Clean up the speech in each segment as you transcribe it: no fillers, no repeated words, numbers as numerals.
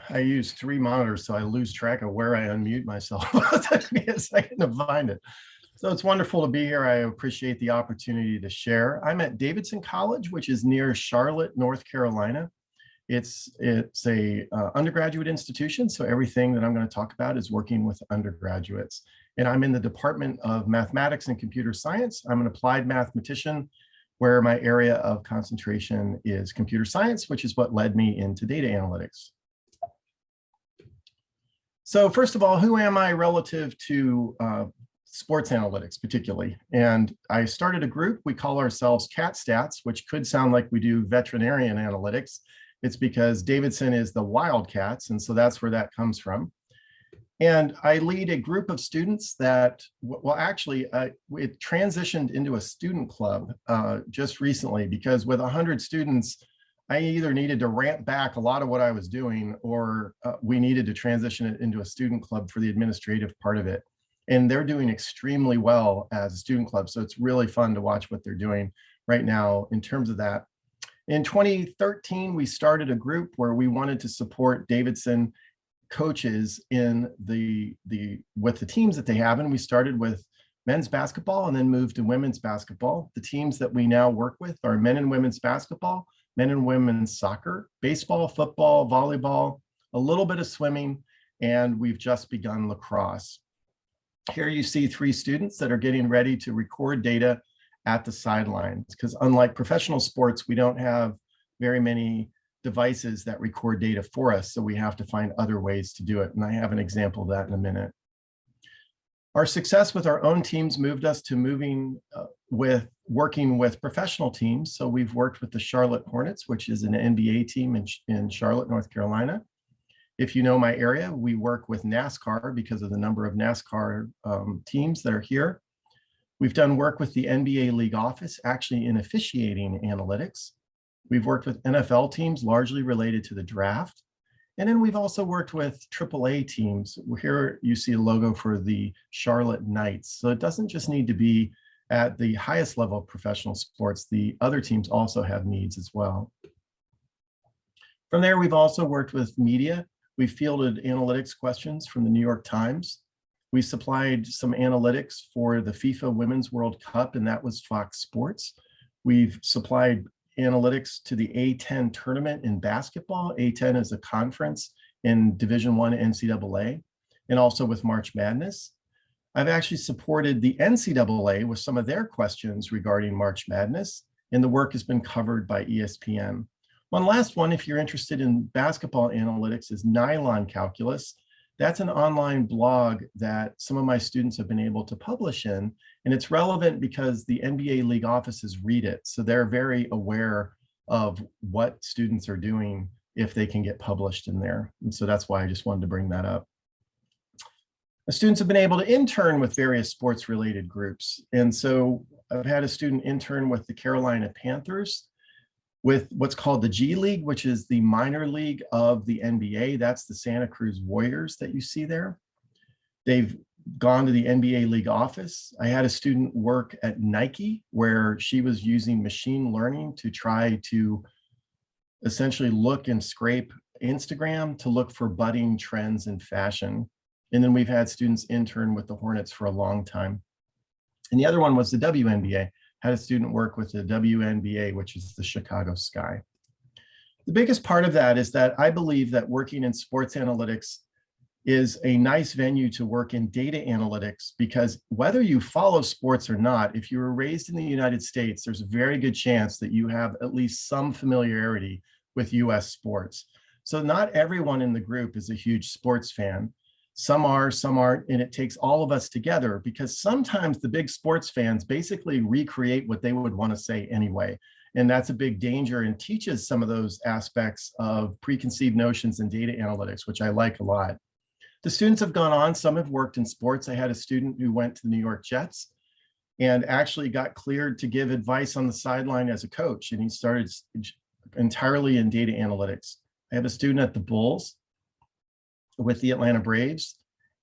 I use 3 monitors, so I lose track of where I unmute myself. It took me a second to find it. So it's wonderful to be here. I appreciate the opportunity to share. I'm at Davidson College, which is near Charlotte, North Carolina. It's a undergraduate institution, so everything that I'm going to talk about is working with undergraduates. And I'm in the Department of Mathematics and Computer Science. I'm an applied mathematician, where my area of concentration is computer science, which is what led me into data analytics. So first of all, who am I relative to sports analytics particularly? And I started a group, we call ourselves Cat Stats, which could sound like we do veterinarian analytics. It's because Davidson is the Wildcats, and so that's where that comes from. And I lead a group of students that, well, actually, it transitioned into a student club just recently, because with 100 students, I either needed to ramp back a lot of what I was doing, or we needed to transition it into a student club for the administrative part of it. And they're doing extremely well as a student club. So it's really fun to watch what they're doing right now in terms of that. In 2013, we started a group where we wanted to support Davidson coaches in with the teams that they have. And we started with men's basketball and then moved to women's basketball. The teams that we now work with are men and women's basketball, men and women's soccer, baseball, football, volleyball, a little bit of swimming, and we've just begun lacrosse. Here you see 3 students that are getting ready to record data at the sidelines, because unlike professional sports, we don't have very many devices that record data for us, so we have to find other ways to do it. And I have an example of that in a minute. Our success with our own teams moved us to working with professional teams. So we've worked with the Charlotte Hornets, which is an NBA team in Charlotte, North Carolina. If you know my area, we work with NASCAR because of the number of NASCAR teams that are here. We've done work with the NBA League Office, actually in officiating analytics. We've worked with NFL teams largely related to the draft. And then we've also worked with AAA teams. Here you see a logo for the Charlotte Knights. So it doesn't just need to be at the highest level of professional sports. The other teams also have needs as well. From there, we've also worked with media. We fielded analytics questions from the New York Times. We supplied some analytics for the FIFA Women's World Cup, and that was Fox Sports. We've supplied analytics to the A10 tournament in basketball. A10 is a conference in Division I NCAA, and also with March Madness. I've actually supported the NCAA with some of their questions regarding March Madness, and the work has been covered by ESPN. One last one, if you're interested in basketball analytics, is Nylon Calculus. That's an online blog that some of my students have been able to publish in, and it's relevant because the NBA League offices read it. So they're very aware of what students are doing if they can get published in there. And so that's why I just wanted to bring that up. The students have been able to intern with various sports related groups. And so I've had a student intern with the Carolina Panthers, with what's called the G League, which is the minor league of the NBA. That's the Santa Cruz Warriors that you see there. They've gone to the NBA League office. I had a student work at Nike, where she was using machine learning to try to essentially look and scrape Instagram to look for budding trends in fashion. And then we've had students intern with the Hornets for a long time. And the other one was the WNBA. Had a student work with the WNBA, which is the Chicago Sky. The biggest part of that is that I believe that working in sports analytics is a nice venue to work in data analytics, because whether you follow sports or not, if you were raised in the United States, there's a very good chance that you have at least some familiarity with US sports. So not everyone in the group is a huge sports fan. Some are, some aren't, and it takes all of us together, because sometimes the big sports fans basically recreate what they would want to say anyway. And that's a big danger, and teaches some of those aspects of preconceived notions in data analytics, which I like a lot. The students have gone on, some have worked in sports. I had a student who went to the New York Jets and actually got cleared to give advice on the sideline as a coach, and he started entirely in data analytics. I have a student at the Bulls with the Atlanta Braves.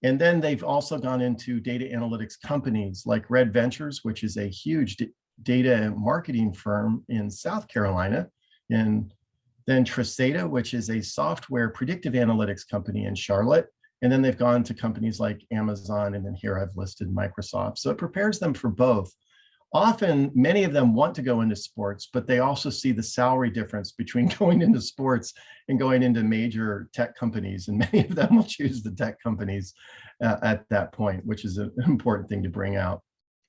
And then they've also gone into data analytics companies like Red Ventures, which is a huge data marketing firm in South Carolina, in then Trisata, which is a software predictive analytics company in Charlotte. And then they've gone to companies like Amazon, and then here I've listed Microsoft. So it prepares them for both. Often, many of them want to go into sports, but they also see the salary difference between going into sports and going into major tech companies. And many of them will choose the tech companies at that point, which is an important thing to bring out.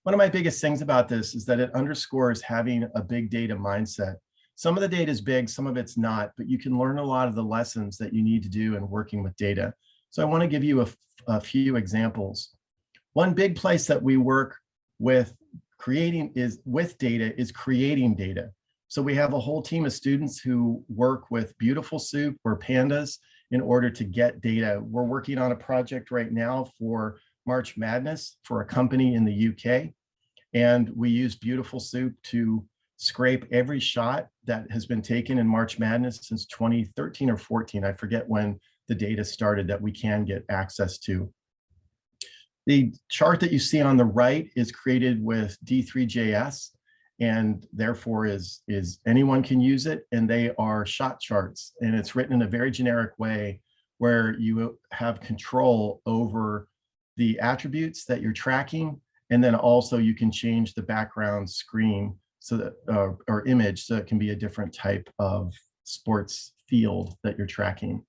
One of my biggest things about this is that it underscores having a big data mindset. Some of the data is big, some of it's not, but you can learn a lot of the lessons that you need to do in working with data. So I want to give you a few examples. One big place that we work with creating data. So we have a whole team of students who work with Beautiful Soup or Pandas in order to get data. We're working on a project right now for March Madness for a company in the UK. And we use Beautiful Soup to scrape every shot that has been taken in March Madness since 2013 or 14. I forget when the data started that we can get access to. The chart that you see on the right is created with D3JS, and therefore is anyone can use it, and they are shot charts, and it's written in a very generic way where you have control over the attributes that you're tracking, and then also you can change the background screen so that or image so it can be a different type of sports field that you're tracking.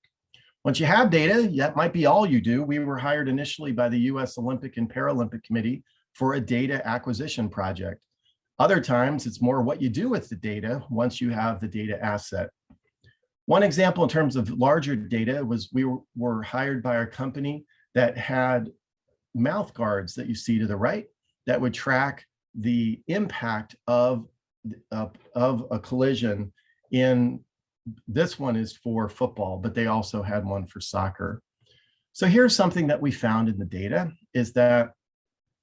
Once you have data, that might be all you do. We were hired initially by the US Olympic and Paralympic Committee for a data acquisition project. Other times, it's more what you do with the data once you have the data asset. One example in terms of larger data was we were hired by a company that had mouth guards that you see to the right that would track the impact of a collision in. This one is for football, but they also had one for soccer. So here's something that we found in the data is that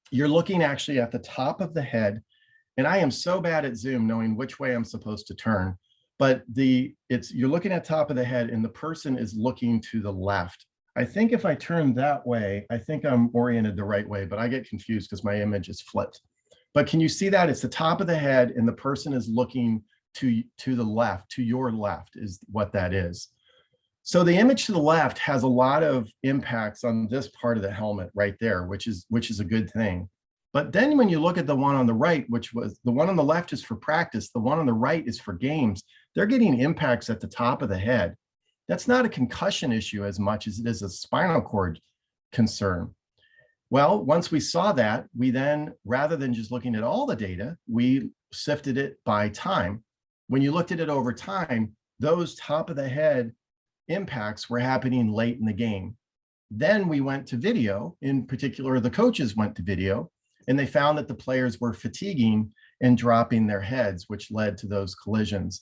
you're looking actually at the top of the head, and I am so bad at Zoom knowing which way I'm supposed to turn, but you're looking at top of the head and the person is looking to the left. I think if I turn that way, I think I'm oriented the right way, but I get confused because my image is flipped. But can you see that? It's the top of the head and the person is looking to the left, to your left is what that is. So the image to the left has a lot of impacts on this part of the helmet right there, which is a good thing. But then when you look at the one on the right, which was the one on the left is for practice, the one on the right is for games, they're getting impacts at the top of the head. That's not a concussion issue as much as it is a spinal cord concern. Well, once we saw that, we then, rather than just looking at all the data, we sifted it by time. When you looked at it over time, those top of the head impacts were happening late in the game. Then we went to video, in particular, the coaches went to video, and they found that the players were fatiguing and dropping their heads, which led to those collisions.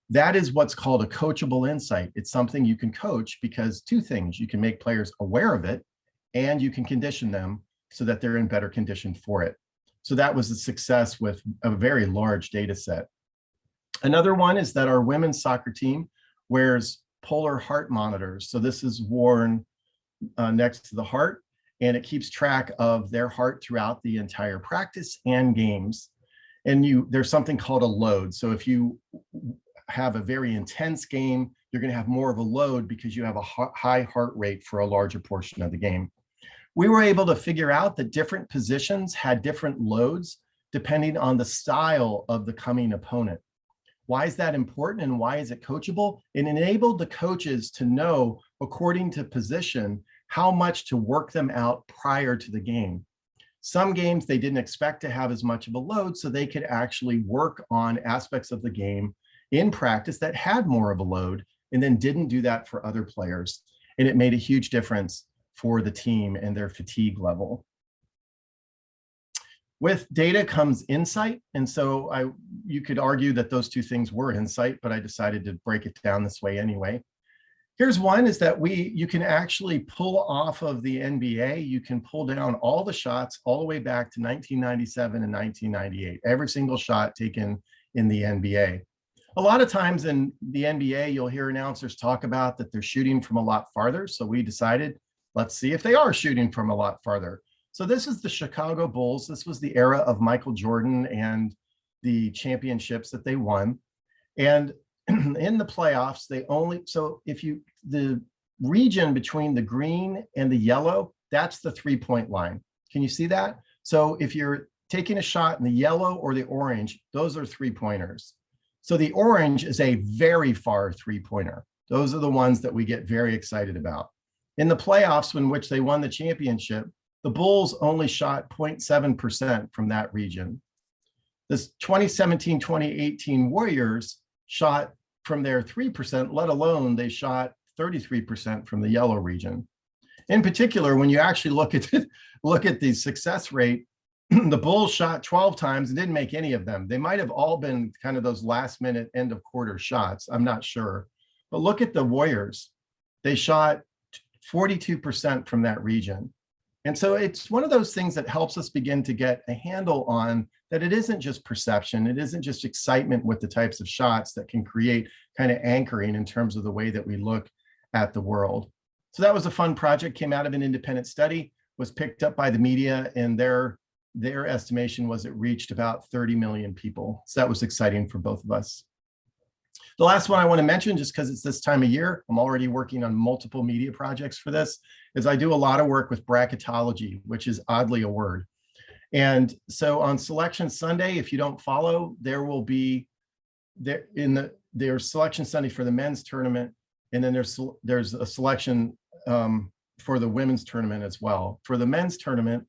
That is what's called a coachable insight. It's something you can coach because two things, you can make players aware of it and you can condition them so that they're in better condition for it. So that was a success with a very large data set. Another one is that our women's soccer team wears polar heart monitors. So this is worn next to the heart, and it keeps track of their heart throughout the entire practice and games. And there's something called a load. So if you have a very intense game, you're going to have more of a load because you have a high heart rate for a larger portion of the game. We were able to figure out that different positions had different loads depending on the style of the coming opponent. Why is that important and why is it coachable? It enabled the coaches to know, according to position, how much to work them out prior to the game. Some games they didn't expect to have as much of a load, so they could actually work on aspects of the game in practice that had more of a load and then didn't do that for other players. And it made a huge difference for the team and their fatigue level. With data comes insight. And so you could argue that those two things were insight, but I decided to break it down this way anyway. Here's one is that you can actually pull off of the NBA, you can pull down all the shots all the way back to 1997 and 1998, every single shot taken in the NBA. A lot of times in the NBA, you'll hear announcers talk about that they're shooting from a lot farther. So we decided, let's see if they are shooting from a lot farther. So this is the Chicago Bulls. This was the era of Michael Jordan and the championships that they won. And in the playoffs, so if the region between the green and the yellow, that's the 3-point line. Can you see that? So if you're taking a shot in the yellow or the orange, those are 3-pointers. So the orange is a very far 3-pointer. Those are the ones that we get very excited about. In the playoffs in which they won the championship, the Bulls only shot 0.7% from that region. This 2017-2018 Warriors shot from their 3%, let alone they shot 33% from the yellow region. In particular, when you actually look at the success rate, the Bulls shot 12 times and didn't make any of them. They might have all been kind of those last minute end of quarter shots. I'm not sure. But look at the Warriors. They shot 42% from that region. And so it's one of those things that helps us begin to get a handle on that it isn't just perception. It isn't just excitement with the types of shots that can create kind of anchoring in terms of the way that we look at the world. So that was a fun project, came out of an independent study, was picked up by the media, and their estimation was it reached about 30 million people. So that was exciting for both of us. The last one I want to mention, just because it's this time of year, I'm already working on multiple media projects for this, is I do a lot of work with bracketology, which is oddly a word. And so on Selection Sunday, if you don't follow, there will be there's Selection Sunday for the men's tournament, and then there's a selection for the women's tournament as well. For the men's tournament,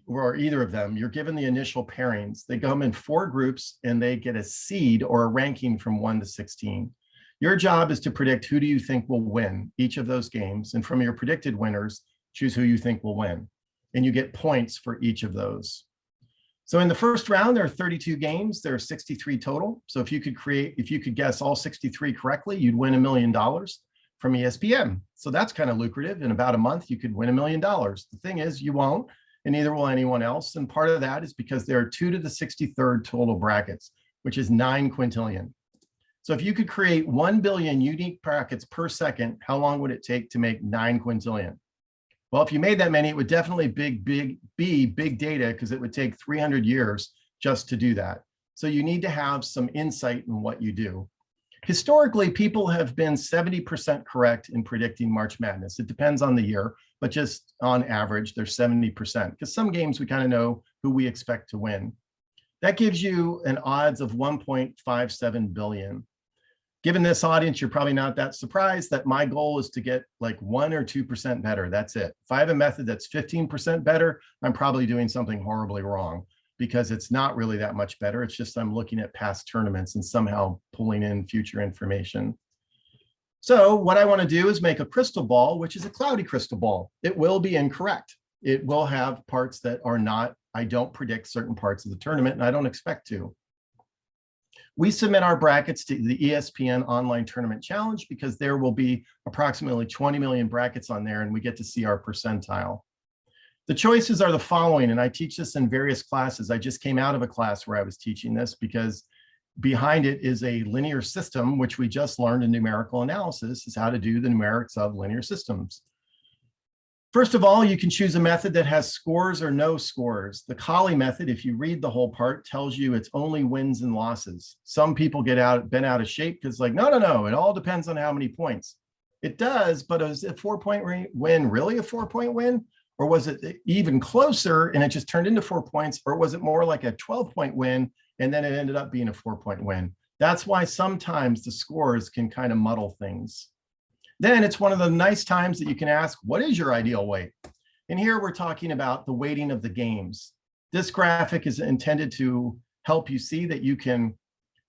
or either of them, you're given the initial pairings. They come in 4 groups and they get a seed or a ranking from 1 to 16. Your job is to predict who do you think will win each of those games. And from your predicted winners, choose who you think will win. And you get points for each of those. So in the first round, there are 32 games. There are 63 total. So if you could guess all 63 correctly, you'd win $1 million from ESPN. So that's kind of lucrative. In about a month, you could win $1 million. The thing is, you won't, and neither will anyone else. And part of that is because there are 2 to the 63rd total brackets, which is 9 quintillion. So if you could create 1 billion unique brackets per second, how long would it take to make 9 quintillion? Well, if you made that many, it would definitely be big data, because it would take 300 years just to do that. So you need to have some insight in what you do. Historically, people have been 70% correct in predicting March Madness. It depends on the year, but just on average, they're 70%, because some games we kind of know who we expect to win. That gives you an odds of 1.57 billion. Given this audience, you're probably not that surprised that my goal is to get like 1 or 2% better. That's it. If I have a method that's 15% better, I'm probably doing something horribly wrong, because it's not really that much better. It's just I'm looking at past tournaments and somehow pulling in future information. So what I want to do is make a crystal ball, which is a cloudy crystal ball. It will be incorrect. It will have parts that are not, I don't predict certain parts of the tournament, and I don't expect to. We submit our brackets to the ESPN Online Tournament Challenge because there will be approximately 20 million brackets on there, and we get to see our percentile. The choices are the following, and I teach this in various classes. I just came out of a class where I was teaching this because behind it is a linear system, which we just learned in numerical analysis, is how to do the numerics of linear systems. First of all, you can choose a method that has scores or no scores. The Colley method, if you read the whole part, tells you it's only wins and losses. Some people bent out of shape because like, no, it all depends on how many points. It does, but is a 4-point win really a 4-point win? Or was it even closer and it just turned into 4 points? Or was it more like a 12-point win and then it ended up being a 4-point win? That's why sometimes the scores can kind of muddle things. Then it's one of the nice times that you can ask, what is your ideal weight? And here we're talking about the weighting of the games. This graphic is intended to help you see that you can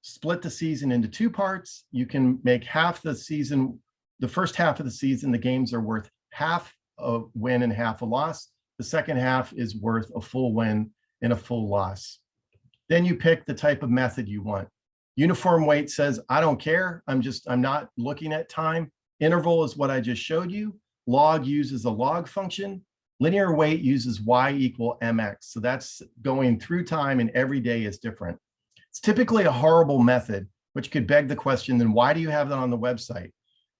split the season into 2 parts. You can make half the season, the first half of the season, the games are worth half a win and half a loss. The second half is worth a full win and a full loss. Then you pick the type of method you want. Uniform weight says, I don't care. I'm not looking at time. Interval is what I just showed you. Log uses a log function. Linear weight uses y equal mx. So that's going through time, and every day is different. It's typically a horrible method, which could beg the question, then why do you have that on the website?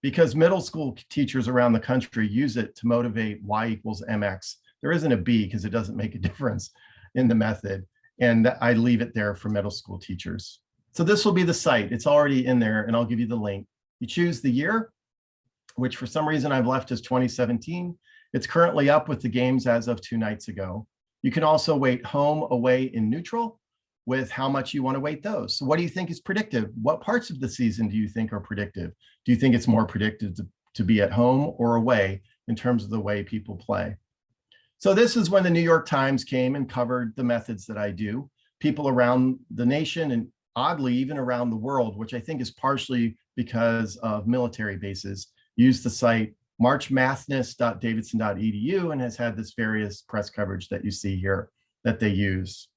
Because middle school teachers around the country use it to motivate y equals mx. There isn't a b because it doesn't make a difference in the method. And I leave it there for middle school teachers. So this will be the site. It's already in there, and I'll give you the link. You choose the year, which for some reason I've left as 2017. It's currently up with the games as of 2 nights ago. You can also weight home, away, and neutral with how much you want to weight those. So what do you think is predictive? What parts of the season do you think are predictive? Do you think it's more predictive to be at home or away in terms of the way people play? So this is when the New York Times came and covered the methods that I do. People around the nation and oddly even around the world, which I think is partially because of military bases, use the site marchmathness.davidson.edu and has had this various press coverage that you see here that they use.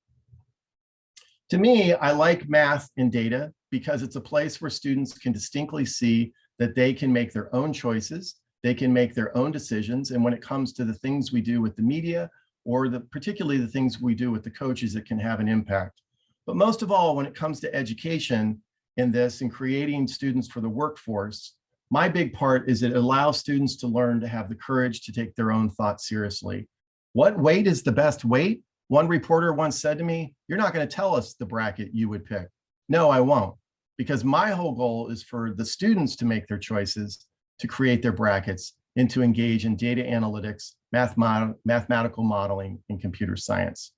To me, I like math and data because it's a place where students can distinctly see that they can make their own choices, they can make their own decisions, and when it comes to the things we do with the media, or particularly the things we do with the coaches, it can have an impact. But most of all, when it comes to education in this and creating students for the workforce, my big part is it allows students to learn to have the courage to take their own thoughts seriously. What weight is the best weight? One reporter once said to me, "You're not going to tell us the bracket you would pick." No, I won't, because my whole goal is for the students to make their choices, to create their brackets, and to engage in data analytics, mathematical modeling, and computer science.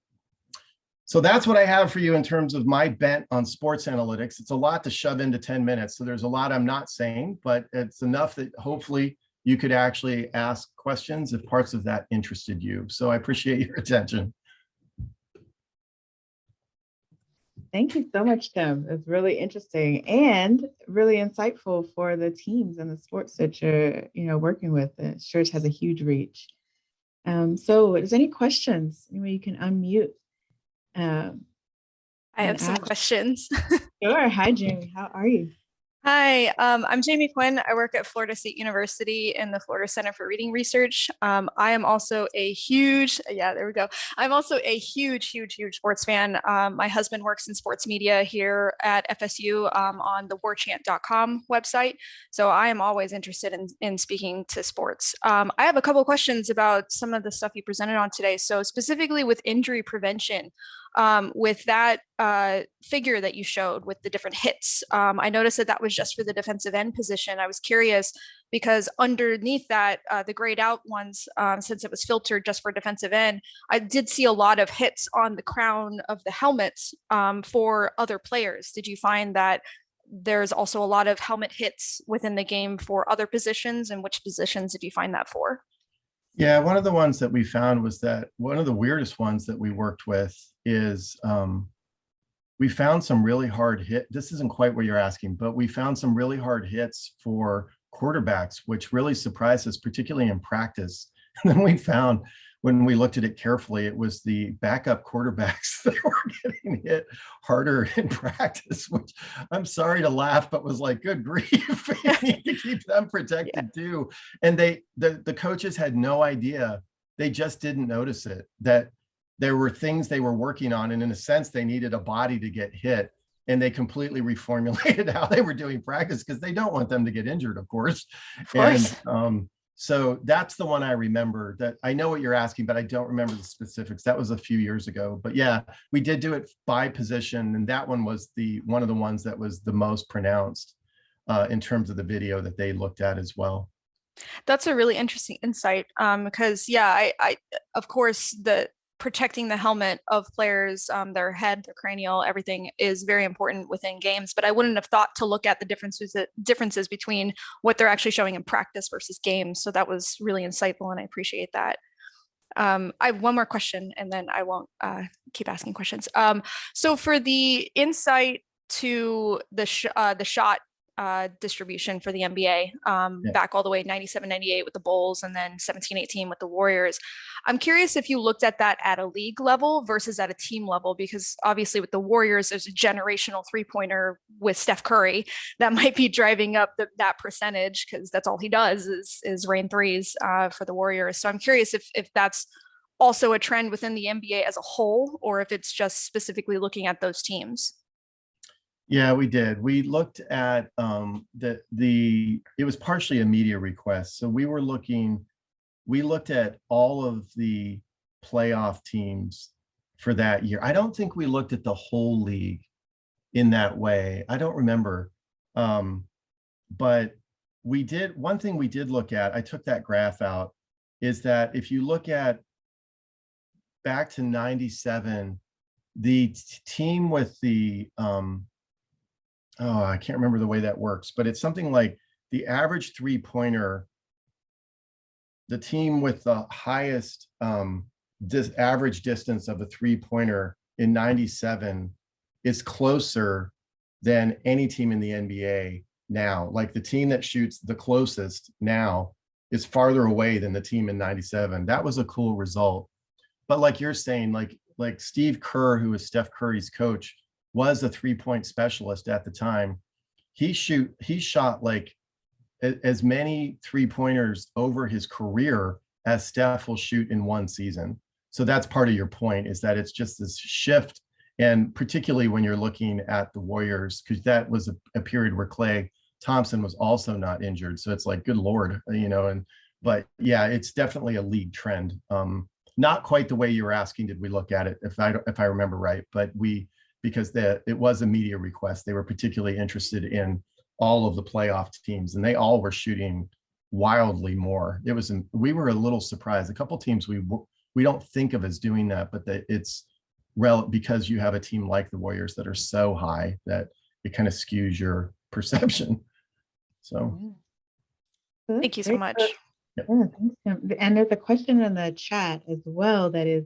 So that's what I have for you in terms of my bent on sports analytics. It's a lot to shove into 10 minutes. So there's a lot I'm not saying, but it's enough that hopefully you could actually ask questions if parts of that interested you. So I appreciate your attention. Thank you so much, Tim. It's really interesting and really insightful for the teams and the sports that you're working with. It sure has a huge reach. So is there any questions? Anyway, you can unmute. I have some questions. Sure. Hi, Jamie. How are you? Hi, I'm Jamie Quinn. I work at Florida State University in the Florida Center for Reading Research. I am also a huge, I'm also a huge sports fan. My husband works in sports media here at FSU on the warchant.com website. So I am always interested in speaking to sports. I have a couple of questions about some of the stuff you presented on today. So specifically with injury prevention, with that figure that you showed with the different hits, I noticed that was just for the defensive end position. I was curious because underneath that, the grayed out ones, since it was filtered just for defensive end, I did see a lot of hits on the crown of the helmets for other players. Did you find that there's also a lot of helmet hits within the game for other positions, and which positions did you find that for? Yeah, one of the ones that we found was that one of the weirdest ones that we worked with is we found some really hard hit. This isn't quite what you're asking, but we found some really hard hits for quarterbacks, which really surprised us, particularly in practice. And then we found when we looked at it carefully, it was the backup quarterbacks that were getting hit harder in practice, which I'm sorry to laugh, but was like, good grief, you need to keep them protected too. And the coaches had no idea. They just didn't notice it, that there were things they were working on. And in a sense, they needed a body to get hit. And they completely reformulated how they were doing practice because they don't want them to get injured, of course. And so that's the one I remember. That I know what you're asking, but I don't remember the specifics. That was a few years ago. But yeah, we did do it by position. And that one was one of the ones that was the most pronounced in terms of the video that they looked at as well. That's a really interesting insight because, yeah, I of course, protecting the helmet of players, their head, their cranial, everything is very important within games, but I wouldn't have thought to look at the differences between what they're actually showing in practice versus games. So that was really insightful and I appreciate that. I have one more question and then I won't keep asking questions. So for the insight to the shot distribution for the NBA, back all the way 97, 98 with the Bulls and then 17, 18 with the Warriors. I'm curious if you looked at that at a league level versus at a team level, because obviously with the Warriors, there's a generational three-pointer with Steph Curry that might be driving up that percentage because that's all he does is rain threes for the Warriors. So I'm curious if that's also a trend within the NBA as a whole, or if it's just specifically looking at those teams. Yeah, we did. We looked at it was partially a media request. So we looked at all of the playoff teams for that year. I don't think we looked at the whole league. in that way. I don't remember. But one thing we did look at, I took that graph out, is that if you look at back to 97, the team with the, I can't remember the way that works, but it's something like the average three-pointer, the team with the highest average distance of a three-pointer in 97 is closer than any team in the NBA now. Like the team that shoots the closest now is farther away than the team in 97. That was a cool result. But like you're saying, like Steve Kerr, who was Steph Curry's coach, was a three-point specialist at the time. He shot like as many three-pointers over his career as Steph will shoot in one season. So that's part of your point, is that it's just this shift. And particularly when you're looking at the Warriors, because that was a period where Klay Thompson was also not injured. So it's like, good Lord, but yeah, it's definitely a league trend. Not quite the way you were asking, did we look at it, if I remember right, but because it was a media request, they were particularly interested in all of the playoff teams, and they all were shooting wildly more. We were a little surprised. A couple teams we don't think of as doing that, but it's because you have a team like the Warriors that are so high that it kind of skews your perception. So thank you so much. Yeah, thanks, Tim. And there's a question in the chat as well that is,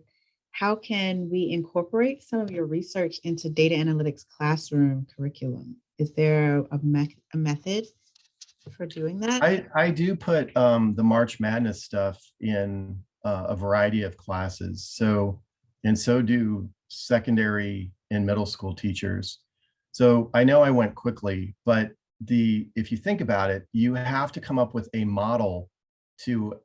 how can we incorporate some of your research into data analytics classroom curriculum? Is there a method for doing that? I do put the March Madness stuff in a variety of classes. So do secondary and middle school teachers. So I know I went quickly, but if you think about it, you have to come up with a model you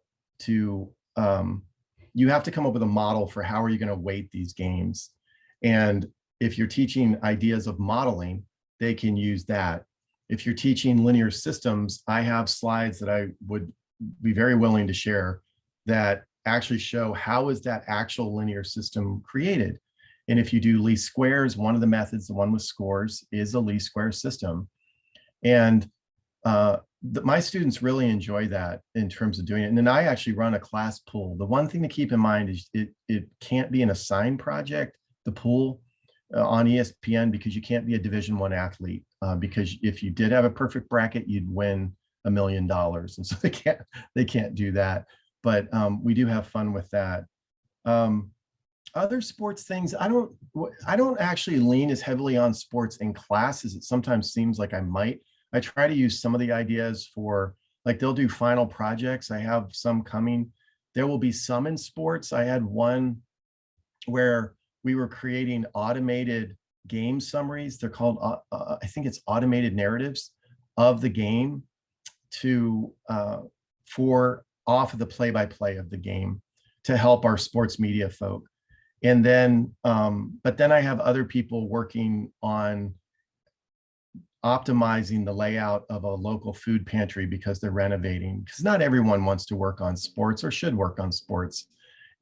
have to come up with a model for how are you going to weight these games. And if you're teaching ideas of modeling, they can use that. If you're teaching linear systems, I have slides that I would be very willing to share that actually show how is that actual linear system created. And if you do least squares, one of the methods, the one with scores, is a least square system. And my students really enjoy that in terms of doing it. And then I actually run a class pool. The one thing to keep in mind is it can't be an assigned project, the pool on ESPN, because you can't be a Division I athlete. Because if you did have a perfect bracket, you'd win $1 million. And so they can't do that. But we do have fun with that. Other sports things, I don't actually lean as heavily on sports in class as it sometimes seems like I might. I try to use some of the ideas for, like, they'll do final projects. I have some coming. There will be some in sports. I had one where we were creating automated game summaries. They're called, I think it's automated narratives of the game for off of the play-by-play of the game to help our sports media folk. And then, but then I have other people working on optimizing the layout of a local food pantry because they're renovating, because not everyone wants to work on sports or should work on sports.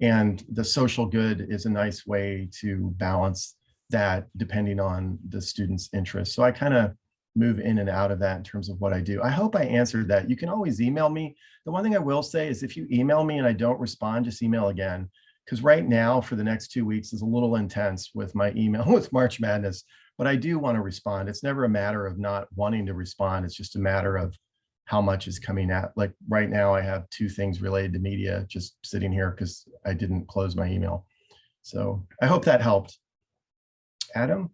And the social good is a nice way to balance that depending on the student's interest. So I kind of move in and out of that in terms of what I do. I hope I answered that. You can always email me. The one thing I will say is if you email me and I don't respond, just email again. Because right now for the next 2 weeks is a little intense with my email with March Madness. But I do want to respond. It's never a matter of not wanting to respond. It's just a matter of how much is coming at. Like right now, I have 2 things related to media just sitting here because I didn't close my email. So I hope that helped. Adam?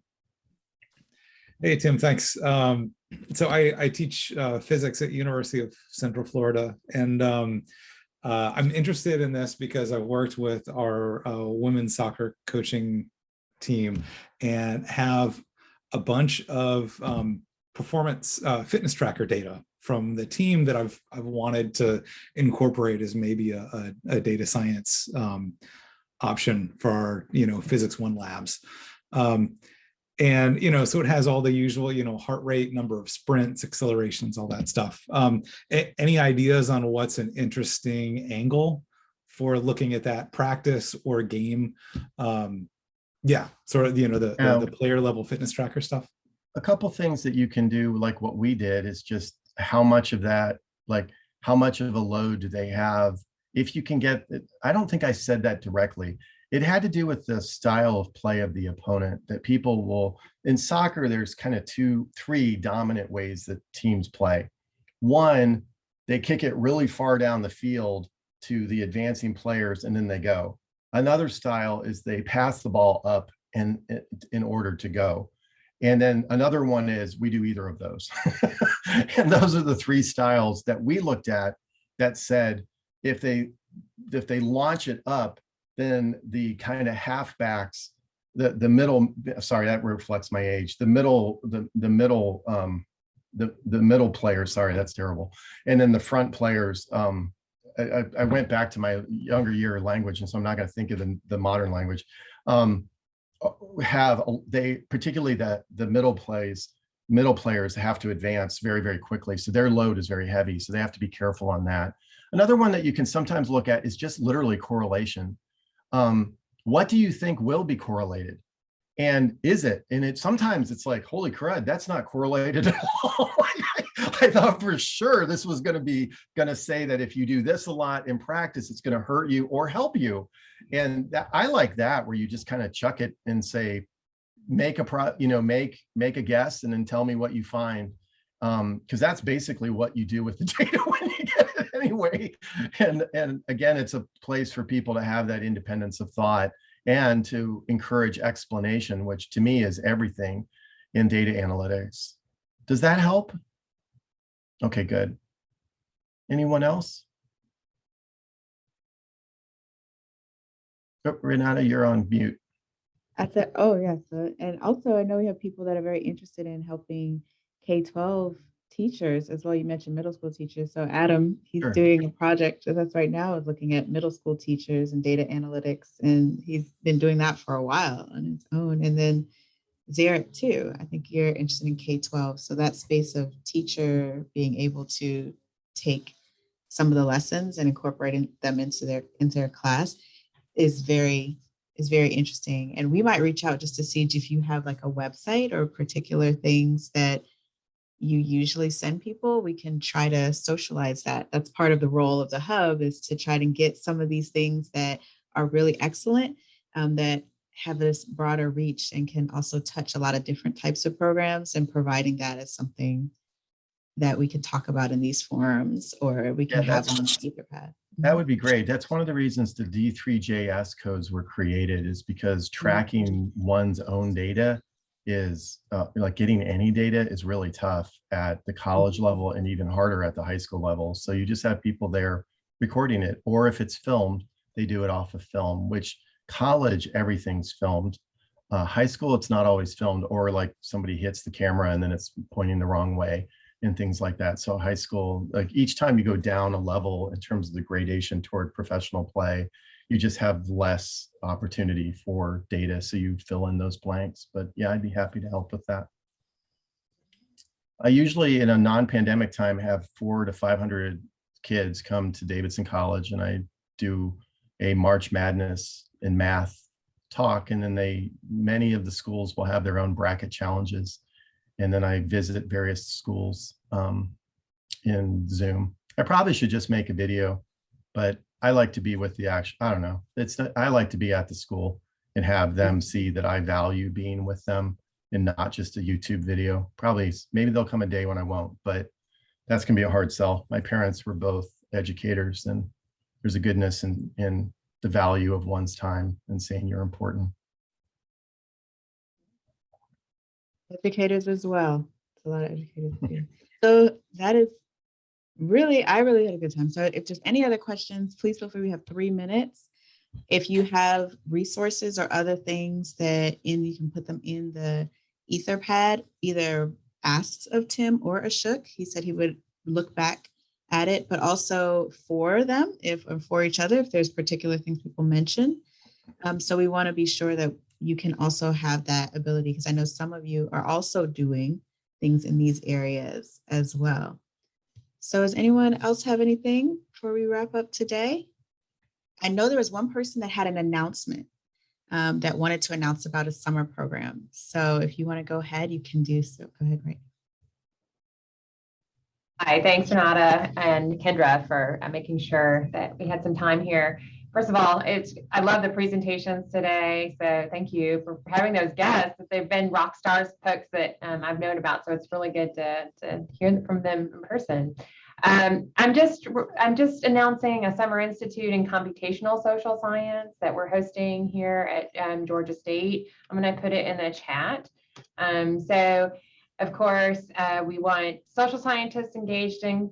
Hey, Tim, thanks. So I teach physics at University of Central Florida. And I'm interested in this because I've worked with our women's soccer coaching team and have a bunch of performance fitness tracker data from the team that I've wanted to incorporate as maybe a data science option for our Physics 1 labs. And so it has all the usual heart rate, number of sprints, accelerations, all that stuff. Any ideas on what's an interesting angle for looking at that practice or game? Yeah, sort of the player level fitness tracker stuff. a couple things that you can do, like what we did, is just how much of that, like how much of a load do they have? If you can get, I don't think I said that directly. It had to do with the style of play of the opponent, that people will, in soccer, there's kind of three dominant ways that teams play. One, they kick it really far down the field to the advancing players and then they go. Another style is they pass the ball up and in order to go. And then another one is we do either of those. And those are the three styles that we looked at that said, if they launch it up, then the kind of halfbacks, the middle, sorry, that reflects my age, the middle players, sorry, that's terrible. And then the front players, I went back to my younger year language, and so I'm not going to think of the modern language. They particularly the middle players have to advance very, very quickly. So their load is very heavy. So they have to be careful on that. Another one that you can sometimes look at is just literally correlation. What do you think will be correlated? And is it? And sometimes it's like, holy crud, that's not correlated at all. I thought for sure this was going to say that if you do this a lot in practice, it's going to hurt you or help you. And I like that, where you just kind of chuck it and say, make a guess and then tell me what you find. Because that's basically what you do with the data when you get it anyway. And again, it's a place for people to have that independence of thought and to encourage explanation, which to me is everything in data analytics. Does that help? Okay, good. Anyone else? Oh, Renata, you're on mute. I said, oh, yes. And also, I know we have people that are very interested in helping K12 teachers as well. You mentioned middle school teachers. So Adam, he's Sure. doing a project with us right now, is looking at middle school teachers and data analytics. And he's been doing that for a while on his own. And then Zarek too, I think you're interested in K12. So that space of teacher being able to take some of the lessons and incorporating them into their class is very interesting. And we might reach out just to see if you have like a website or particular things that you usually send people. We can try to socialize that. That's part of the role of the hub, is to try to get some of these things that are really excellent, that have this broader reach and can also touch a lot of different types of programs, and providing that as something that we can talk about in these forums, or we can have on Etherpad. That would be great. That's one of the reasons the D3JS codes were created, is because tracking one's own data is like getting any data is really tough at the college level and even harder at the high school level. So you just have people there recording it, or if it's filmed, they do it off of film, which college, everything's filmed. High school, it's not always filmed, or like somebody hits the camera and then it's pointing the wrong way and things like that. So high school, like each time you go down a level in terms of the gradation toward professional play, you just have less opportunity for data. So you fill in those blanks. But yeah, I'd be happy to help with that. I usually in a non-pandemic time have 400 to 500 kids come to Davidson College, and I do a March Madness in math talk. And then many of the schools will have their own bracket challenges. And then I visit various schools in Zoom. I probably should just make a video, but I like to be with the action. I don't know. I like to be at the school and have them see that I value being with them and not just a YouTube video. Maybe there'll come a day when I won't, but that's gonna be a hard sell. My parents were both educators, and there's a goodness in the value of one's time and saying you're important. Educators as well. It's a lot of educators too. So that is I really had a good time. So if there's any other questions, please feel free. We have 3 minutes. If you have resources or other things you can put them in the Etherpad, either asks of Tim or Ashok. He said he would look back at it, but also for them, or for each other, if there's particular things people mention. So we want to be sure that you can also have that ability, because I know some of you are also doing things in these areas as well. So does anyone else have anything before we wrap up today? I know there was one person that had an announcement. that wanted to announce about a summer program. So if you want to go ahead, you can do so. Go ahead, Ray. Hi, thanks Renata and Kendra for making sure that we had some time here. First of all, I love the presentations today, so thank you for having those guests. They've been rock stars, folks that I've known about, so it's really good to hear from them in person. I'm just announcing a Summer Institute in Computational Social Science that we're hosting here at Georgia State. I'm going to put it in the chat. So, of course, we want social scientists engaged in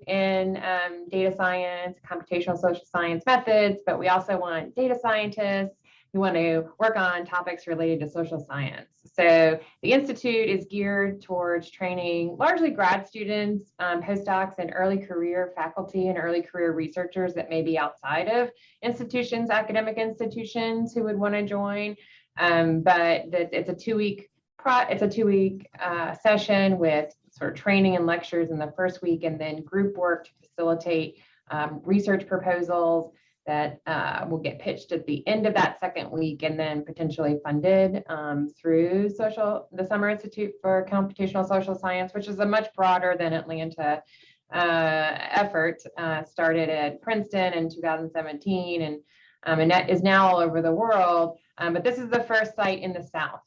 data science, computational social science methods, but we also want data scientists who want to work on topics related to social science. So the Institute is geared towards training largely grad students, postdocs, and early career faculty and early career researchers that may be outside of institutions, academic institutions who would want to join. But it's a two-week session with sort of training and lectures in the first week, and then group work to facilitate research proposals that will get pitched at the end of that second week, and then potentially funded through the Summer Institute for Computational Social Science, which is a much broader than Atlanta effort. Started at Princeton in 2017, and that is now all over the world. But this is the first site in the South.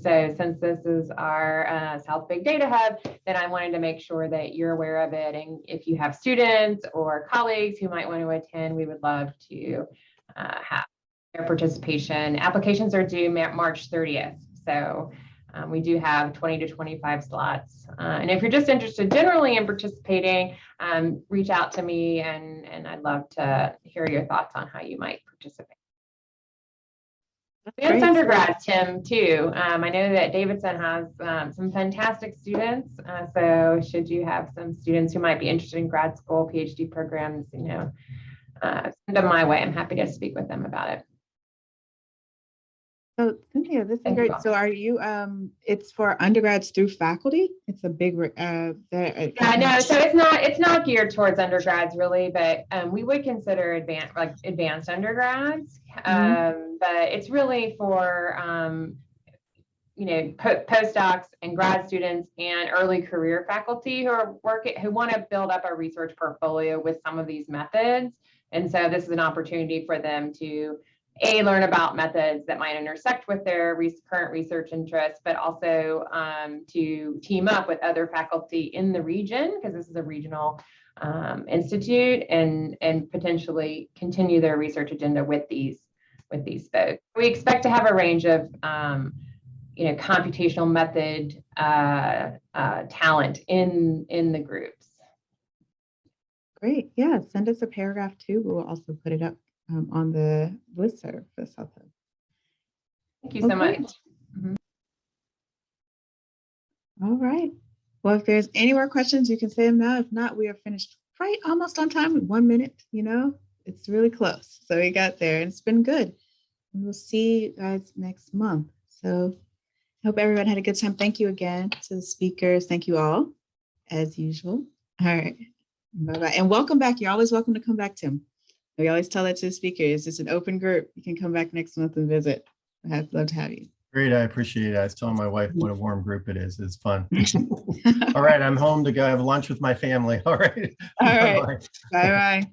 So since this is our South Big Data Hub, then I wanted to make sure that you're aware of it. And if you have students or colleagues who might want to attend, we would love to have their participation. Applications are due March 30th. So we do have 20 to 25 slots. And if you're just interested generally in participating, reach out to me, and I'd love to hear your thoughts on how you might participate. Advanced undergrads, Tim, too. I know that Davidson has some fantastic students. So should you have some students who might be interested in grad school, PhD programs, send them my way. I'm happy to speak with them about it. So Cynthia, this is great. So are you, it's for undergrads through faculty? It's a big, yeah, no, so it's not geared towards undergrads really, but we would consider advanced undergrads. But it's really for, postdocs and grad students and early career faculty who want to build up a research portfolio with some of these methods. And so this is an opportunity for them to learn about methods that might intersect with their current research interests, but also to team up with other faculty in the region, because this is a regional institute, and potentially continue their research agenda with these folks. We expect to have a range of computational method talent in the groups. Great. Yeah, send us a paragraph too. We'll also put it up on the listserv for the South Hub. Thank you so much. All right. Well, if there's any more questions, you can say them now. If not, we are finished right almost on time with 1 minute. It's really close. So we got there, and it's been good. And we'll see you guys next month. So I hope everyone had a good time. Thank you again to the speakers. Thank you all, as usual. All right. Bye-bye. And welcome back. You're always welcome to come back, Tim. We always tell that to the speakers. It's an open group. You can come back next month and visit. I'd love to have you. Great, I appreciate it. I was telling my wife what a warm group it is. It's fun. All right, I'm home to go have lunch with my family. All right. All right. Bye-bye.